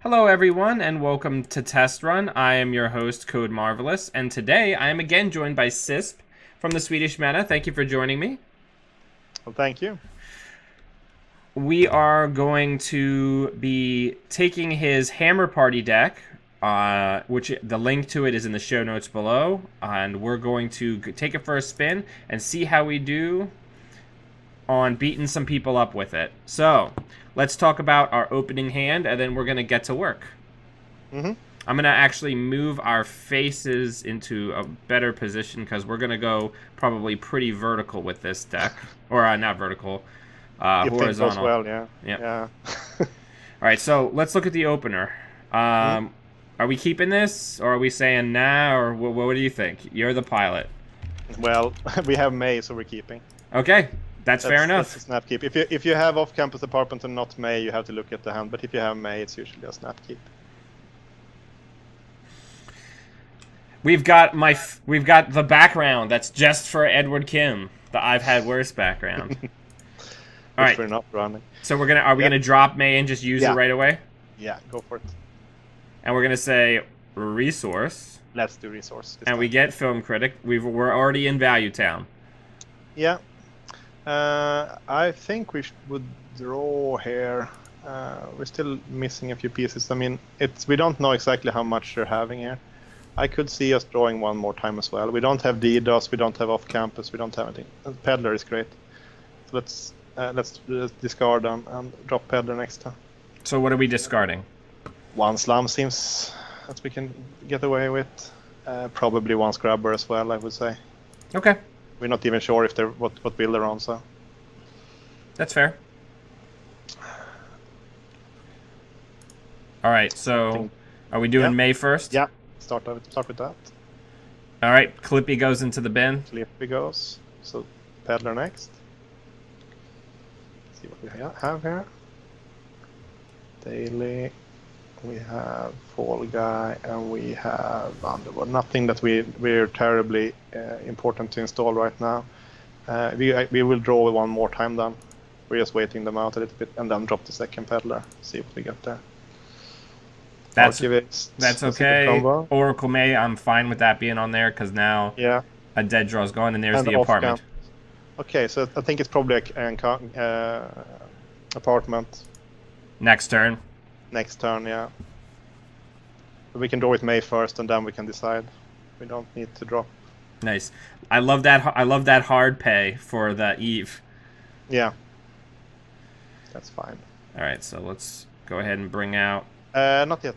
Hello, everyone, and welcome to Test Run. I am your host, Code Marvelous, and today I am again joined by Sysp from the Swedish Meta. Thank you for joining me. Well, thank you. We are going to be taking his Hammer Party deck, which the link to it is in the show notes below, and we're going to take it for a spin and see how we do on beating some people up with it. So, let's talk about our opening hand, and then we're going to get to work. Mm-hmm. I'm going to actually move our faces into a better position because we're going to go probably pretty vertical with this deck. Or not vertical, If things goes horizontal. well, yeah. Yep. Yeah. All right, so let's look at the opener. Mhm. Are we keeping this, or are we saying nah, or what do you think? You're the pilot. Well, we have May, so we're keeping. Okay, that's fair enough. That's a snap keep. If you have off-campus apartment and not May, you have to look at the hand. But if you have May, it's usually a snap keep. We've got the background that's just for Edward Kim. The I've had worse background. All Which right. we're not running. So are we gonna drop May and just use it right away? Yeah, go for it. And we're gonna say resource. Let's do resource. And we get film critic. We're already in Value Town. Yeah. I think we would draw here. We're still missing a few pieces. I mean, we don't know exactly how much they're having here. I could see us drawing one more time as well. We don't have DDoS, we don't have off-campus, we don't have anything. Peddler is great. So let's discard and drop Peddler next time. So what are we discarding? One Slum seems that we can get away with. Probably one Scrubber as well, I would say. Okay. We're not even sure if they're what build they're on, so. That's fair. All right, so are we doing May 1st? Yeah, start with that. All right, Clippy goes into the bin. Clippy goes. So Peddler next. Let's see what we have here. Daily. We have Fall Guy and we have Underworld. Nothing that we're terribly important to install right now. We will draw one more time then. We're just waiting them out a little bit and then drop the second Peddler. See what we get there. That's okay. Oracle May, I'm fine with that being on there because now a dead draw is gone and there's the apartment. Okay, so I think it's probably an apartment. Next turn. Next turn, yeah. We can draw with May first, and then we can decide. We don't need to drop. Nice. I love that hard pay for the Eve. Yeah. That's fine. All right, so let's go ahead and bring out. Not yet.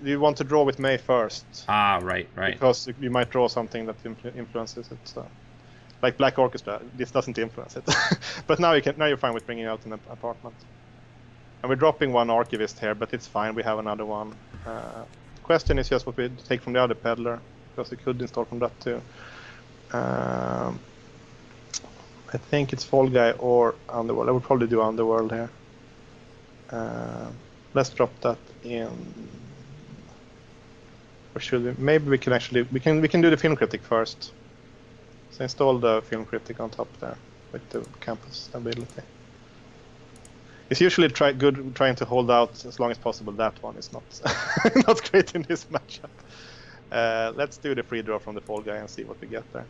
You want to draw with May first. Ah, right. Because you might draw something that influences it. So. Like Black Orchestra, this doesn't influence it. But now you're fine with bringing out an apartment. And we're dropping one Archivist here, but it's fine. We have another one. Question is just what we take from the other Peddler, because we could install from that too. I think it's Fall Guy or Underworld. I would probably do Underworld here. Let's drop that in. Or should we? Maybe we can actually we can do the Film Critic first. So install the Film Critic on top there with the campus ability. It's usually trying to hold out as long as possible. That one is not not great in this matchup. Let's do the free draw from the Fall Guy and see what we get there.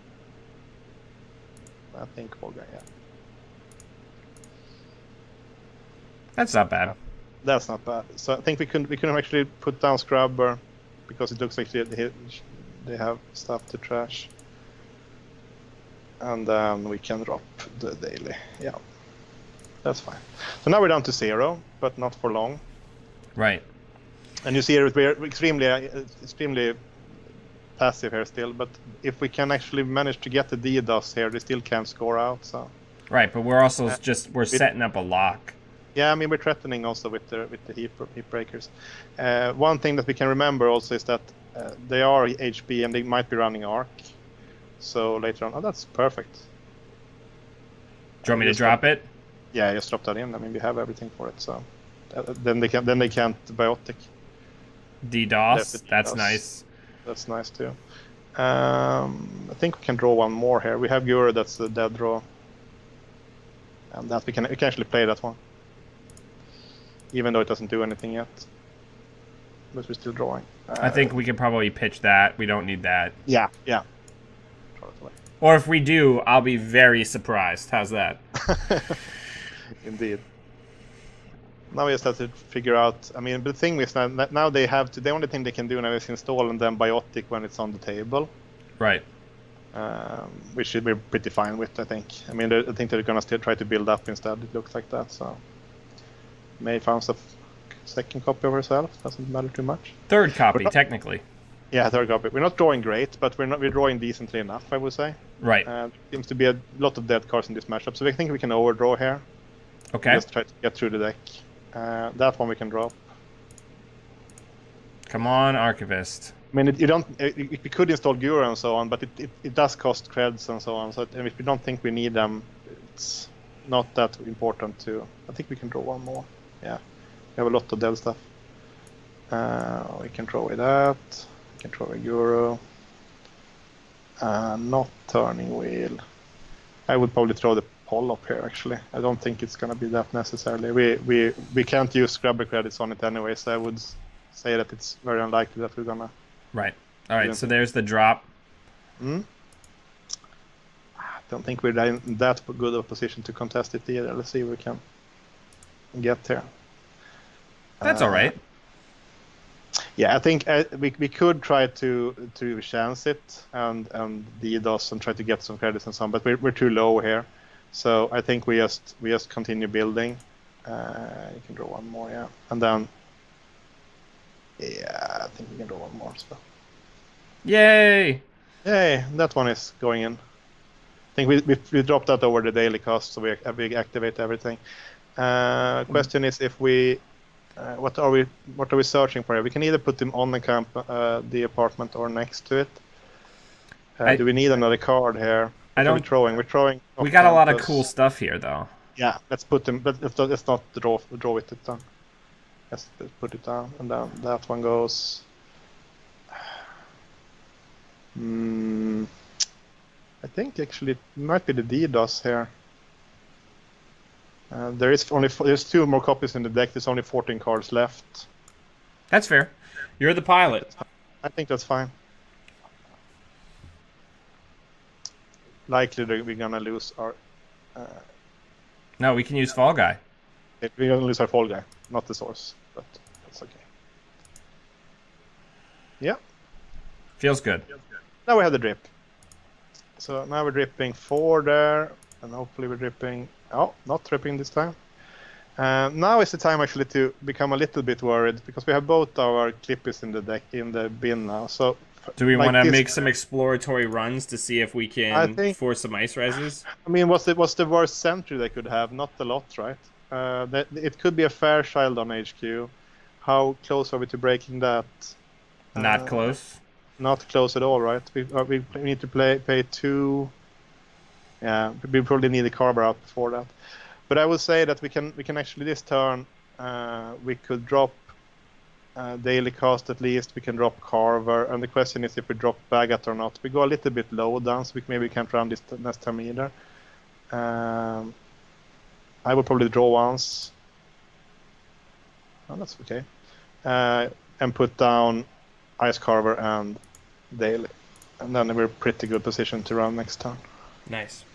I think Fall Guy, yeah. That's not bad. That's not bad. So I think we can actually put down Scrubber because it looks like they have stuff to trash. And then we can drop the daily. Yeah. That's fine. So now we're down to 0, but not for long. Right. And you see we're extremely passive here still, but if we can actually manage to get the DDoS here, they still can't score out. So. Right, but we're also we're setting up a lock. Yeah, I mean we're threatening also with the heap breakers. One thing that we can remember also is that they are HB and they might be running Arc. So later on, that's perfect. Do you want me to drop it? Yeah, just drop that in. I mean, we have everything for it, so then they can't biotic. DDoS. That's nice. That's nice too. I think we can draw one more here. We have Guru, that's the dead draw, and that we can actually play that one. even though it doesn't do anything yet. But we're still drawing. I think we could probably pitch that. We don't need that. Yeah. Throw it away. Or if we do, I'll be very surprised. How's that? Indeed. Now we just have to figure out. I mean, the thing is now they have to. The only thing they can do now is install and then biotic when it's on the table. Right. Which we're pretty fine with, I think. I mean, I think they're gonna still try to build up instead. It looks like that. So May found a second copy of herself. Doesn't matter too much. Third copy, technically. Yeah, third copy. We're not drawing great, but we're drawing decently enough, I would say. Right. Seems to be a lot of dead cards in this matchup, so I think we can overdraw here. Okay. Just try to get through the deck. That one we can drop. Come on, Archivist. I mean, we could install Guru and so on, but it does cost creds and so on. So if we don't think we need them, it's not that important to. I think we can draw one more. Yeah, we have a lot of dead stuff. We can throw away that. We can throw away Guru. Not turning wheel. I would probably throw the Poll up here. Actually, I don't think it's gonna be that necessarily. We can't use scrubber credits on it anyway, so I would say that it's very unlikely that we're gonna. Right. All right. So there's the drop. I don't think we're in that good of a position to contest it either. Let's see if we can get there. That's all right. Yeah, I think we could try to chance it and DDoS and try to get some credits and some, but we're too low here. So I think we just continue building. You can draw one more, yeah, and then yeah, I think we can draw one more. So yay! That one is going in. I think we dropped that over the daily cost, so we activate everything. Question is if we. What are we searching for here? We can either put them on the camp, the apartment, or next to it. Do we need another card here? We're throwing. We got a lot of cool stuff here, though. Yeah, let's put them. But let's not draw with it down. Let's put it down, and then that one goes. I think actually it might be the DDoS here. There's 2 more copies in the deck. There's only 14 cards left. That's fair. You're the pilot. I think that's fine. Likely we're gonna lose our. No, we can use Fall Guy. We're gonna lose our Fall Guy, not the source, but that's okay. Yeah. Feels good. Now we have the drip. So now we're dripping 4 there, and hopefully we're dripping. Oh, not dripping this time. Now is the time actually to become a little bit worried because we have both our clippies in the deck in the bin now. So do we want to make some exploratory runs to see if we can force some ice reses? I mean, what's the worst sentry they could have? Not a lot, right? It could be a Fairchild on HQ. How close are we to breaking that? Not close. Not close at all, right? We need to pay 2. Yeah, we probably need a Carver out before that. But I would say that we can actually this turn we could drop daily cost at least. We can drop Carver, and the question is if we drop Bagat or not. We go a little bit low down, so maybe we can't run this next time either. I would probably draw once. Oh, that's okay. And put down Ice Carver and daily, and then we're pretty good position to run next turn. Nice.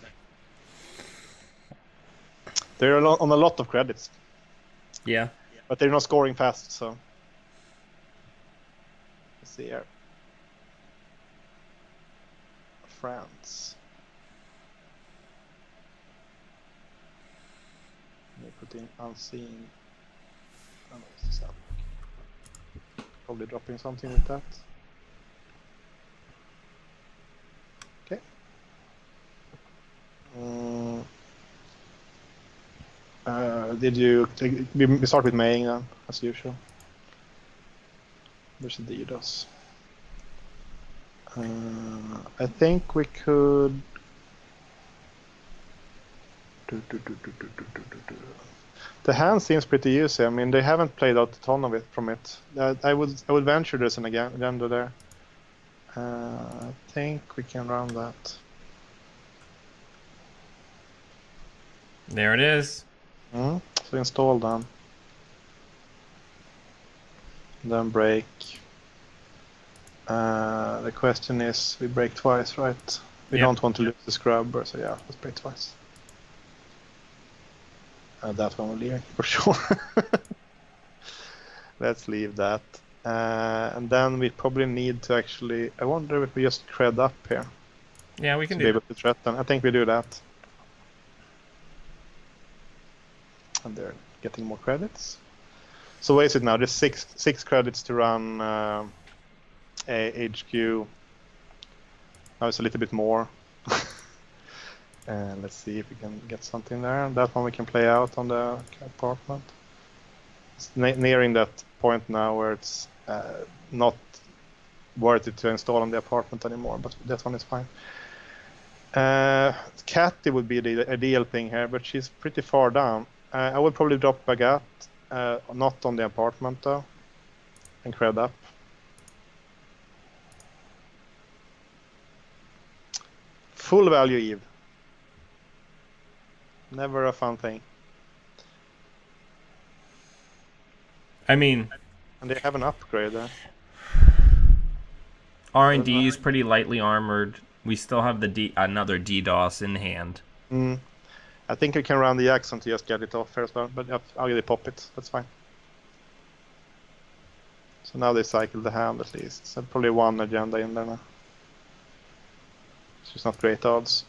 They're on a lot of credits. Yeah. But they're not scoring fast, so. Let's see here. France. Let me put in unseen. Oh, no, it's this up. Probably dropping something with that. Okay. Did you? We start with Maying then, as usual. There's a DDoS. I think we could. The hand seems pretty easy. I mean, they haven't played out a ton of it from it. I would venture there's an agenda there. I think we can run that. There it is. So install them. Then break. The question is, we break twice, right? We Yep. don't want to lose the scrubber, so yeah, let's break twice. That one will leave for sure. Let's leave that. And then we probably need to actually, I wonder if we just cred up here Yeah, we to can be do able that. to threaten. I think we do that. And they're getting more credits. So what is it now? There's six credits to run a HQ. Now it's a little bit more. And let's see if we can get something there. That one we can play out on the apartment. It's nearing that point now where it's not worth it to install on the apartment anymore, but that one is fine. Catty would be the ideal thing here, but she's pretty far down. I would probably drop Bagat, not on the apartment though, and cred up. Full value Eve. Never a fun thing. I mean, And they have an upgrade there. R&D is pretty lightly armored. We still have the another DDoS in hand. I think we can run the Axon to just get it off here as well, but I'll get it pop it. That's fine. So now they cycle the hand at least. So probably one agenda in there now. So it's not great odds.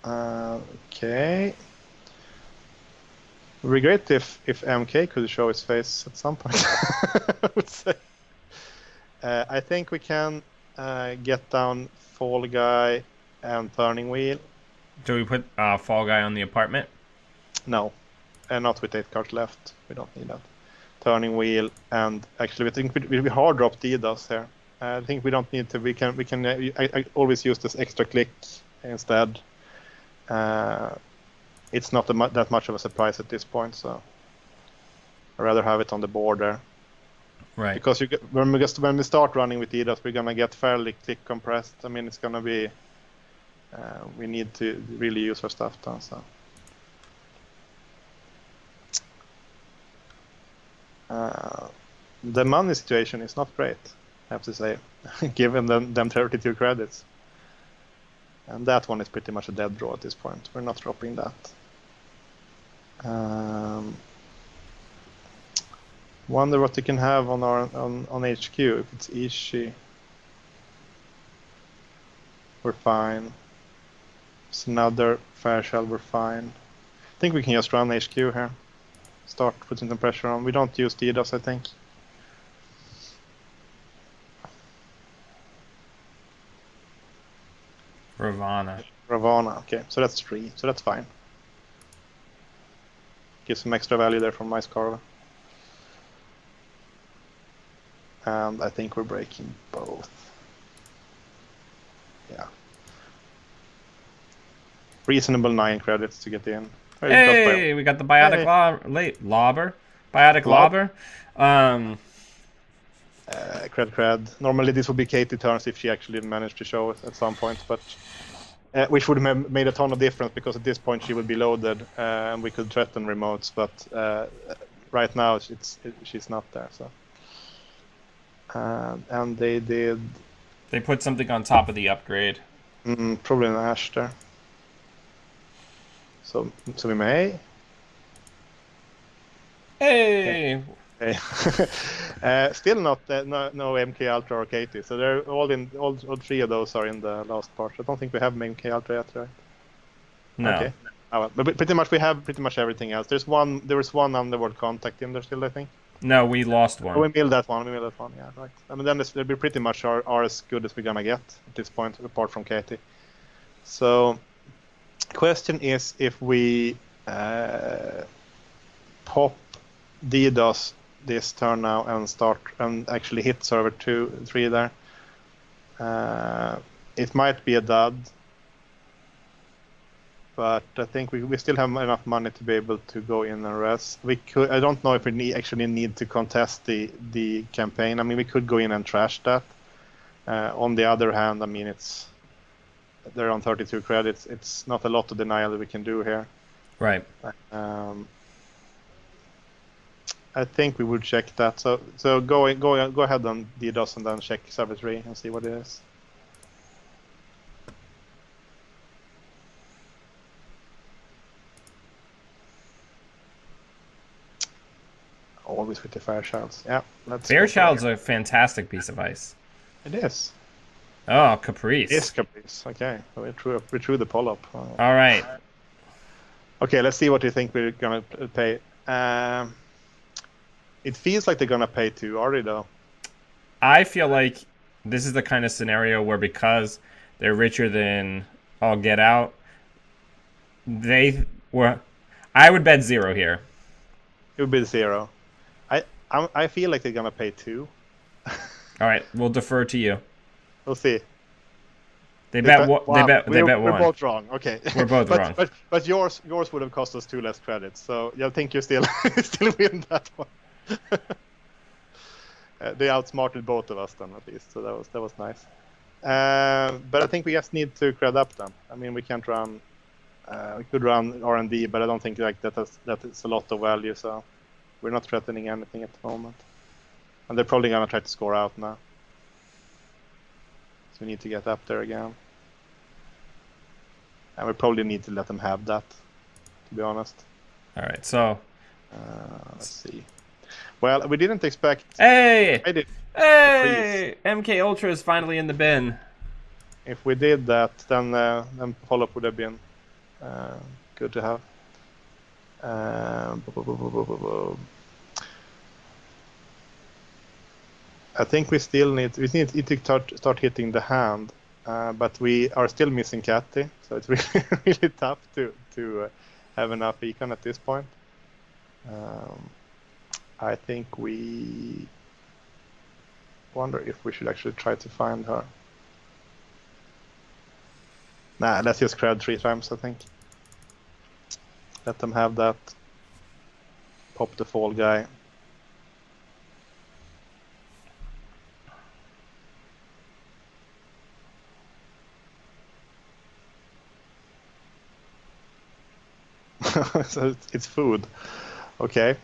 Okay. It would be great if MK could show his face at some point. I would say. I think we can get down Fall Guy and Turning Wheel. Do we put Fall Guy on the apartment? No, not with 8 cards left. We don't need that. Turning Wheel, and actually we think we hard drop DDoS here. I think we don't need to. We can. I always use this extra click instead. It's not that much of a surprise at this point, so I'd rather have it on the board there. Right. Because when we start running with DDoS, we're gonna get fairly click compressed. I mean, it's gonna be. We need to really use our stuff done. So. The money situation is not great, I have to say, given them 32 credits. And that one is pretty much a dead draw at this point. We're not dropping that. Wonder what they can have on our on HQ. If it's Ishi, we're fine. It's another fair shell, we're fine. I think we can just run HQ here. Start putting some pressure on. We don't use DDoS, I think. Ravana. Okay, so that's 3, so that's fine. Give some extra value there from Mice Carver. And I think we're breaking both. Yeah. Reasonable 9 credits to get in. Hey, we got the biotic lobber. Biotic lobber. Cred. Normally this would be Katie turns if she actually managed to show it at some point, but which would have made a ton of difference because at this point she would be loaded and we could threaten remotes, but right now she's not there. So and they did. They put something on top of the upgrade. Probably an Ash there. So we may. Hey. Still not no MK Ultra or Katie. So they're all 3 of those are in the last part. I don't think we have MK Ultra yet, right? No. Okay. But pretty much we have pretty much everything else. There was one underworld contact in there still, I think. No, we lost one. Oh, we milled that one. Yeah, right. I mean, then they'll be pretty much are as good as we're gonna get at this point, apart from Katie. So, question is if we pop DDoS this turn now and start and actually hit server 2, 3 there. It might be a dud, but I think we still have enough money to be able to go in and res. We could. I don't know if we actually need to contest the campaign. I mean, we could go in and trash that. On the other hand, I mean, they're on 32 credits. It's not a lot of denial that we can do here. Right. I think we would check that. So go ahead and DDoS and then check server 3 and see what it is. Always with the Fairchilds. Yeah, let's go for Fairchild's it. a fantastic piece of ice. It is. Oh, It's Caprice. Caprice. Okay, so we threw the poll up. All right. Okay, let's see what you think we're gonna pay. It feels like they're gonna pay 2, are they though? I feel like this is the kind of scenario where because they're richer than all get out, they were. I would bet 0 here. It would be 0. I feel like they're gonna pay 2. All right, we'll defer to you. We'll see. They bet. Wow, They bet we're 1. both wrong. Okay, We're both wrong. But yours would have cost us 2 less credits. So I think you still still win that one. They outsmarted both of us then at least. So that was nice. But I think we just need to cred up them. I mean, we can't run. We could run R&D, but I don't think like that is a lot of value. So we're not threatening anything at the moment. And they're probably gonna try to score out now. So we need to get up there again. And we probably need to let them have that, to be honest. All right, so Let's see. Well, we didn't expect. hey, I did. hey, MK Ultra is finally in the bin. If we did that, then follow-up would have been good to have. I think we still need to start hitting the hand, but we are still missing Catty, so it's really really tough to have enough econ at this point. I think we wonder if we should actually try to find her. Nah, let's just cred 3 times, I think. Let them have that. Pop the fall guy. So it's food. Okay.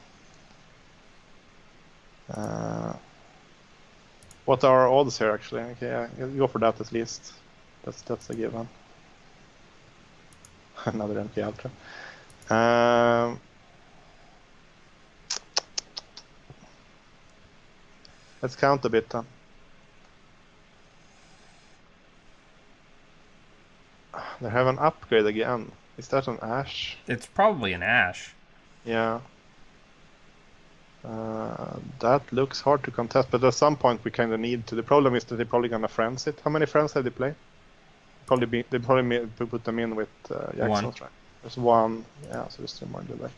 What are our odds here actually? Okay, yeah, go for that at least. That's a given. Another MK Ultra. Let's count a bit then. They have an upgrade again. Is that an Ash? It's probably an Ash. Yeah. That looks hard to contest, but at some point we kind of need to. The problem is that they're probably gonna friends it. How many friends have they played? They probably put them in with Jackson's, right? There's 1. Yeah, so there's 2 more in the deck.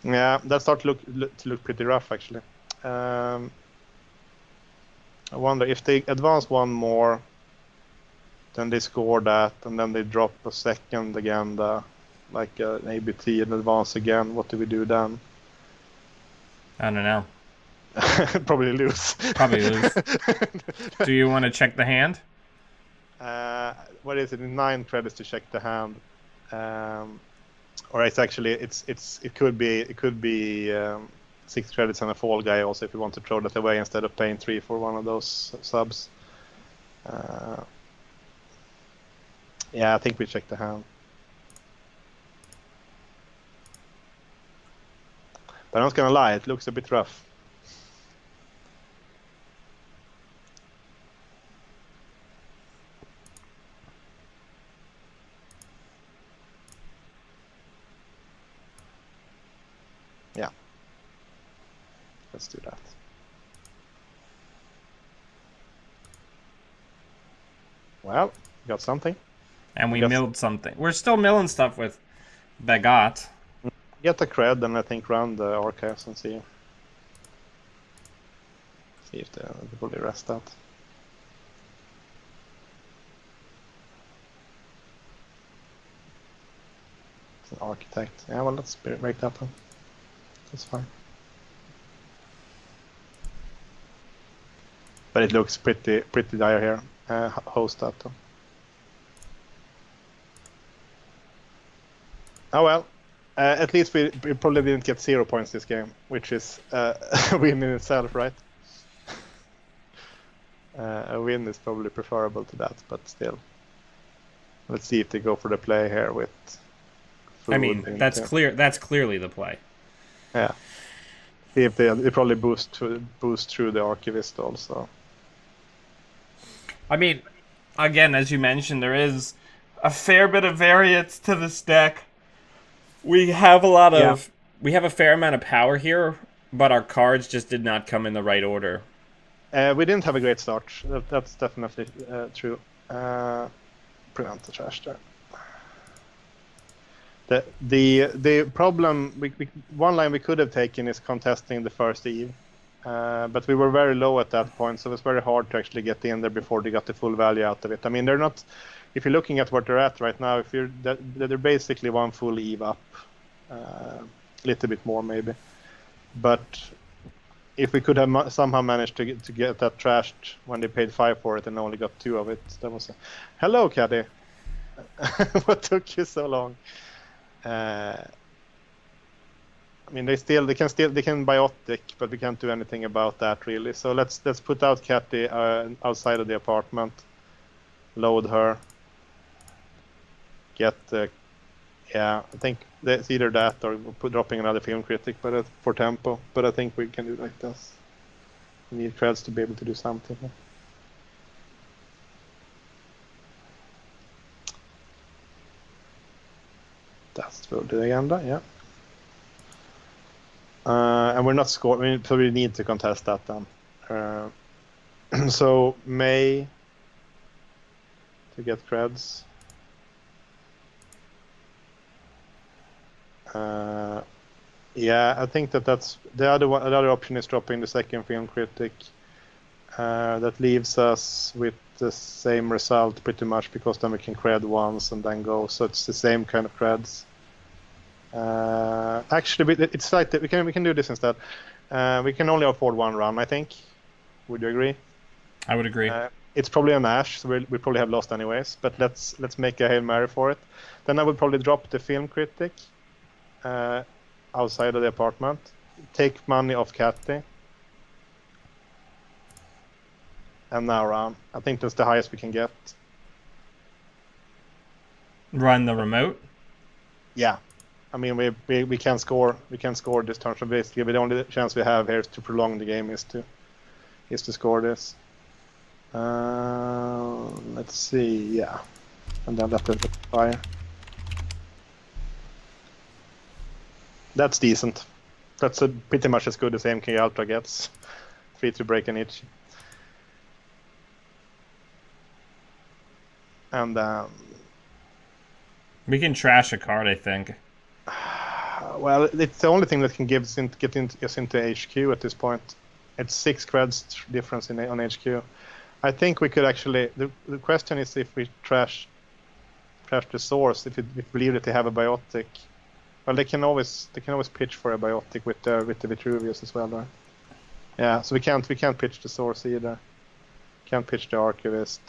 Yeah, that starts to look pretty rough actually. I wonder if they advance 1 more, then they score that, and then they drop a second again, like an ABT, and advance again. What do we do then? I don't know. Probably lose. Probably lose. Do you want to check the hand? What is it? 9 credits to check the hand, or it's actually it could be 6 credits and a fall guy also if you want to throw that away instead of paying 3 for one of those subs. Yeah, I think we check the hand. But I'm not gonna lie, it looks a bit rough. Yeah. Let's do that. Well, got something. And we Yes. milled something. We're still milling stuff with Bagot. Get the cred and I think run the archives and see if they probably rest that. It's an architect. Yeah, well, let's break that one. That's fine. But it looks pretty dire here. Host that though. Oh well. At least we probably didn't get 0 points this game, which is a win in itself, right? A win is probably preferable to that, but still. Let's see if they go for the play here with food. I mean, that's clear. That's clearly the play. Yeah. See if they probably boost through the archivist also. I mean, again, as you mentioned, there is a fair bit of variance to this deck. We have we have a fair amount of power here, but our cards just did not come in the right order. We didn't have a great start. That's definitely true. Prevent the trash there. The problem, one line we could have taken is contesting the first Eve, but we were very low at that point, so it was very hard to actually get in there before they got the full value out of it. I mean, they're not. If you're looking at what they're at right now, they're basically one full Eve up, a little bit more maybe, but if we could have somehow managed to get that trashed when they paid 5 for it and only got 2 of it, that was. Hello, Caddy. What took you so long? I mean, they can biotic, but we can't do anything about that really. So let's put out Catty outside of the apartment, load her, get yeah. I think it's either that or dropping another film critic, but for tempo. But I think we can do like this. We need creds to be able to do something. That's for the agenda, yeah. And we're not scoring, so we need to contest that then. So May to get creds. Yeah, I think that's the other one. The other option is dropping the second film critic. That leaves us with the same result pretty much, because then we can cred once and then go. So it's the same kind of creds. Actually, it's like that we can do this instead. We can only afford 1 run, I think. Would you agree? I would agree. It's probably an Ash, so we probably have lost anyways. But let's make a Hail Mary for it. Then I would probably drop the film critic outside of the apartment. Take money off Catty. And now run. I think that's the highest we can get. Run the remote. Yeah. I mean, we can score. We can score this turn. So basically, the only chance we have here to prolong the game is to score this. Let's see. Yeah, and then let it fire. That's decent. That's pretty much as good as AMK Ultra gets. 3 to break an itch. And we can trash a card, I think. Well, it's the only thing that can get us into HQ at this point. It's 6 creds difference on HQ. I think we could actually. The question is if we trash the source. If we believe that they have a biotic, well, they can always pitch for a biotic with the Vitruvius as well, right? Yeah, so we can't pitch the source either. Can't pitch the archivist.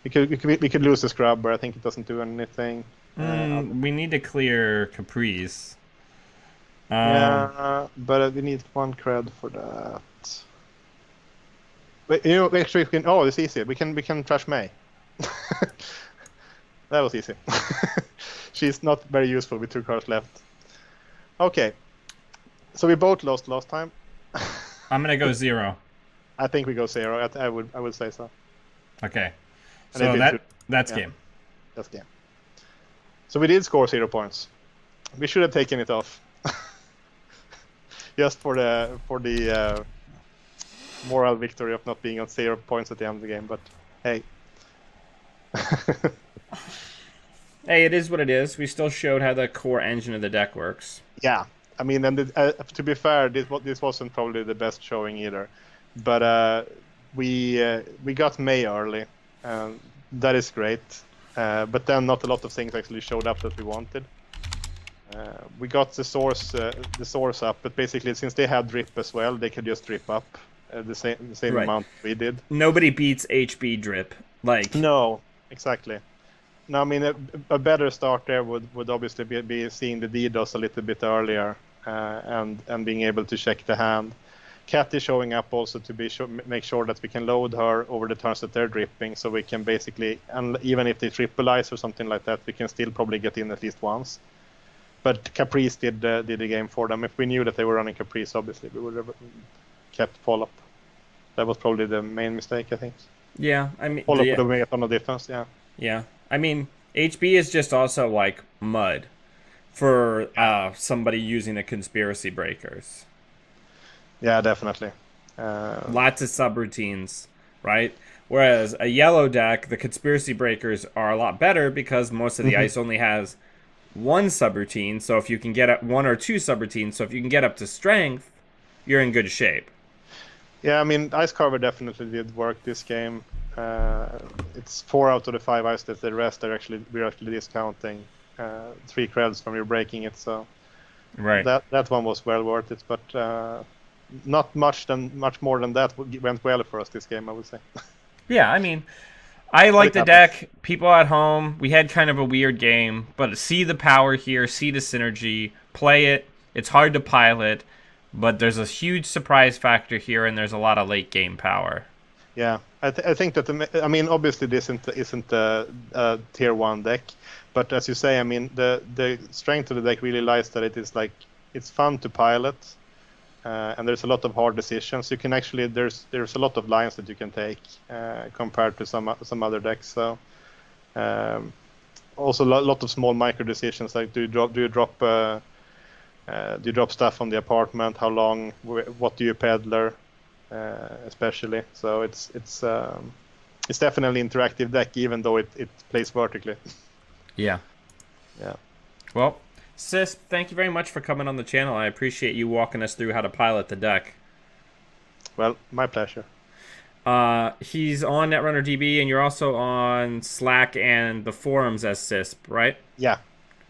We could lose the scrubber. I think it doesn't do anything. We need to clear Caprice. Yeah, but we need 1 cred for that. Wait, actually, we can. Oh, it's easy. We can trash May. That was easy. She's not very useful with 2 cards left. Okay, so we both lost last time. I'm gonna go 0. I think we go 0. I would say so. Okay, so that's game. That's game. So we did score 0 points. We should have taken it off. Just for the moral victory of not being on 0 points at the end of the game, but hey. Hey, it is what it is. We still showed how the core engine of the deck works. Yeah, I mean, and to be fair, this wasn't probably the best showing either, but we got May early, that is great. But then not a lot of things actually showed up that we wanted. We got the source up, but basically since they had drip as well, they could just drip up the same right. amount we did. Nobody beats HB drip. Like no, exactly. No, I mean a better start there would obviously be seeing the DDoS a little bit earlier, and being able to check the hand. Cat is showing up also to make sure that we can load her over the turns that they're dripping, so we can basically, and even if they triple ice or something like that, we can still probably get in at least once. But Caprice did the game for them. If we knew that they were running Caprice, obviously we would have kept follow-up. That was probably the main mistake, I think. Yeah, I mean, Follow-up would have made a ton of difference, yeah. yeah. I mean, HB is just also like mud for somebody using the conspiracy breakers. Yeah, definitely. Lots of subroutines, right? Whereas a yellow deck, the conspiracy breakers are a lot better because most of the Mhm. ice only has one subroutine. So if you can get up one or two subroutines, so if you can get up to strength, you're in good shape. Yeah, I mean, Ice Carver definitely did work this game. It's 4 out of the 5 ice that the rest we're actually discounting 3 creds from you breaking it. So Right. that one was well worth it, but not much more than that went well for us this game, I would say. Yeah, I mean, I But like it the happens. deck. People at home, we had kind of a weird game, but see the power here, see the synergy, play it. It's hard to pilot, but there's a huge surprise factor here, and there's a lot of late game power. Yeah, I think that I mean, obviously this isn't a tier 1 deck, but as you say, I mean, the strength of the deck really lies that it is like it's fun to pilot. And there's a lot of hard decisions. You can actually there's a lot of lines that you can take compared to some other decks. So also a lot of small micro decisions like do you drop stuff on the apartment? How long? What do you peddler? Especially. So it's definitely an interactive deck, even though it plays vertically. Yeah. Yeah. Well, Sysp, thank you very much for coming on the channel. I appreciate you walking us through how to pilot the deck. Well, my pleasure. He's on Netrunner DB, and you're also on Slack and the forums as Sysp, right? Yeah,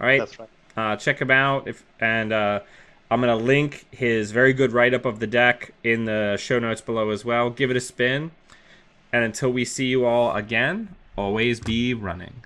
All right. that's right. Check him out, I'm gonna link his very good write up of the deck in the show notes below as well. Give it a spin, and until we see you all again, always be running.